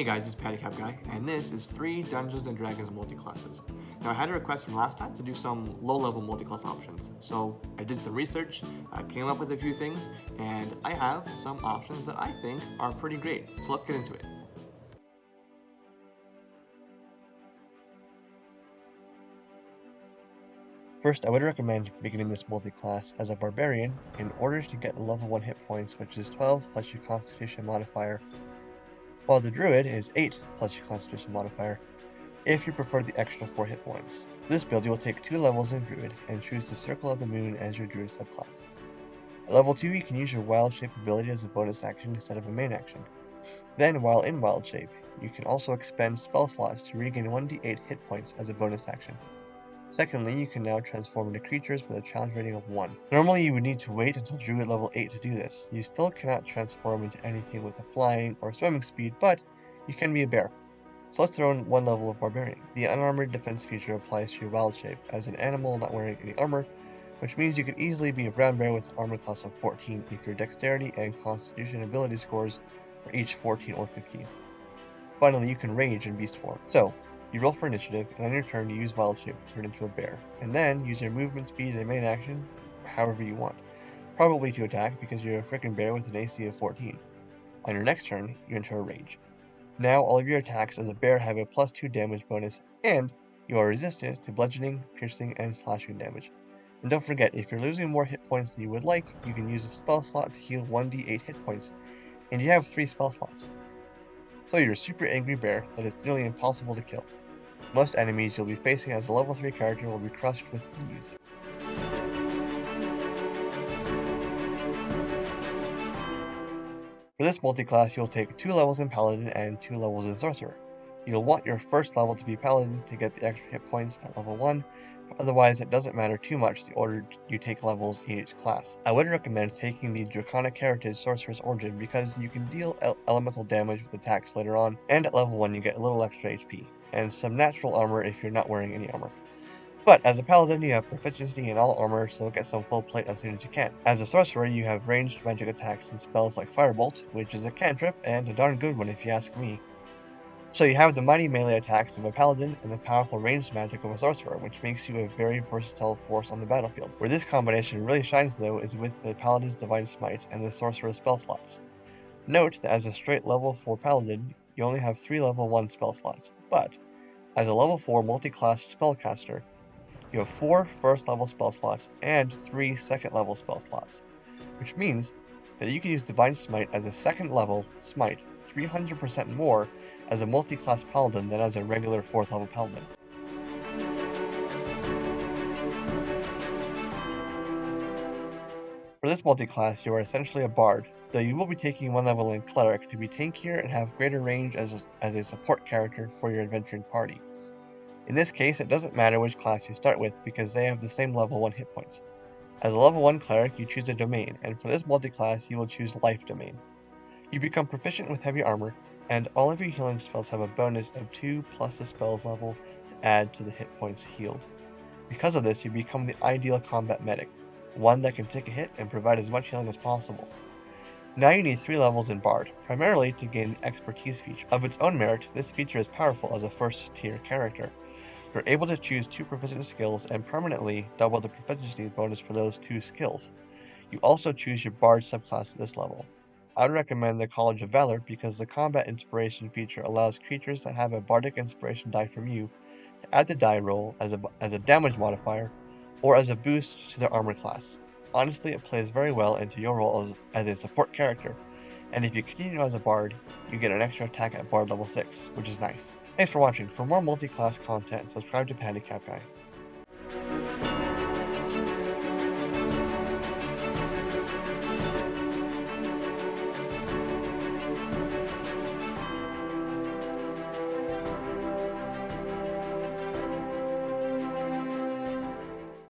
Hey guys, it's Patty Cap Guy, and this is 3 Dungeons & Dragons multi-classes. Now I had a request from last time to do some low-level multi-class options, so I did some research, came up with a few things, and I have some options that I think are pretty great, so let's get into it. First, I would recommend beginning this multi-class as a Barbarian in order to get the level 1 hit points, which is 12 plus your Constitution modifier, while the Druid is 8 plus your Constitution modifier, if you prefer the extra 4 hit points. For this build, you will take 2 levels in Druid and choose the Circle of the Moon as your Druid subclass. At level 2, you can use your Wild Shape ability as a bonus action instead of a main action. Then, while in Wild Shape, you can also expend spell slots to regain 1d8 hit points as a bonus action. Secondly, you can now transform into creatures with a challenge rating of 1. Normally you would need to wait until Druid level 8 to do this. You still cannot transform into anything with a flying or swimming speed, but you can be a bear. So let's throw in 1 level of Barbarian. The unarmored defense feature applies to your wild shape as an animal not wearing any armor, which means you can easily be a brown bear with an armor class of 14 if your dexterity and constitution ability scores are each 14 or 15. Finally, you can rage in beast form. So, you roll for initiative, and on your turn you use Wild Shape to turn into a bear, and then use your movement speed and main action however you want. Probably to attack because you're a frickin' bear with an AC of 14. On your next turn, you enter a rage. Now all of your attacks as a bear have a +2 damage bonus, and you are resistant to bludgeoning, piercing, and slashing damage. And don't forget, if you're losing more hit points than you would like, you can use a spell slot to heal 1d8 hit points, and you have 3 spell slots. So you're a super angry bear that is nearly impossible to kill. Most enemies you'll be facing as a level 3 character will be crushed with ease. For this multi-class, you'll take 2 levels in Paladin and 2 levels in Sorcerer. You'll want your first level to be Paladin to get the extra hit points at level 1, but otherwise it doesn't matter too much the order you take levels in each class. I would recommend taking the Draconic Heritage Sorcerer's Origin because you can deal elemental damage with attacks later on, and at level 1 you get a little extra HP, and some natural armor if you're not wearing any armor. But as a paladin, you have proficiency in all armor, so get some full plate as soon as you can. As a sorcerer, you have ranged magic attacks and spells like Firebolt, which is a cantrip, and a darn good one if you ask me. So you have the mighty melee attacks of a paladin and the powerful ranged magic of a sorcerer, which makes you a very versatile force on the battlefield. Where this combination really shines though is with the paladin's divine smite and the sorcerer's spell slots. Note that as a straight level 4 paladin, you only have 3 level 1 spell slots, but as a level 4 multi-class spellcaster, you have 4 first level spell slots and 3 second level spell slots, which means that you can use Divine Smite as a second level smite 300% more as a multi-class paladin than as a regular 4th level paladin. For this multi-class, you are essentially a bard, though you will be taking 1 level in cleric to be tankier and have greater range as a support character for your adventuring party. In this case, it doesn't matter which class you start with because they have the same level 1 hit points. As a level 1 cleric, you choose a domain, and for this multi-class, you will choose Life Domain. You become proficient with heavy armor, and all of your healing spells have a bonus of 2 plus the spell's level to add to the hit points healed. Because of this, you become the ideal combat medic, one that can take a hit and provide as much healing as possible. Now you need 3 levels in Bard, primarily to gain the Expertise feature. Of its own merit, this feature is powerful as a first tier character. You're able to choose 2 proficient skills and permanently double the proficiency bonus for those 2 skills. You also choose your Bard subclass at this level. I would recommend the College of Valor because the Combat Inspiration feature allows creatures that have a Bardic Inspiration die from you to add the die roll as a damage modifier or as a boost to their armor class. Honestly, it plays very well into your role as a support character, and if you continue as a Bard, you get an extra attack at Bard level 6, which is nice. Thanks for watching. For more multi-class content, subscribe to Patty Cap Guy.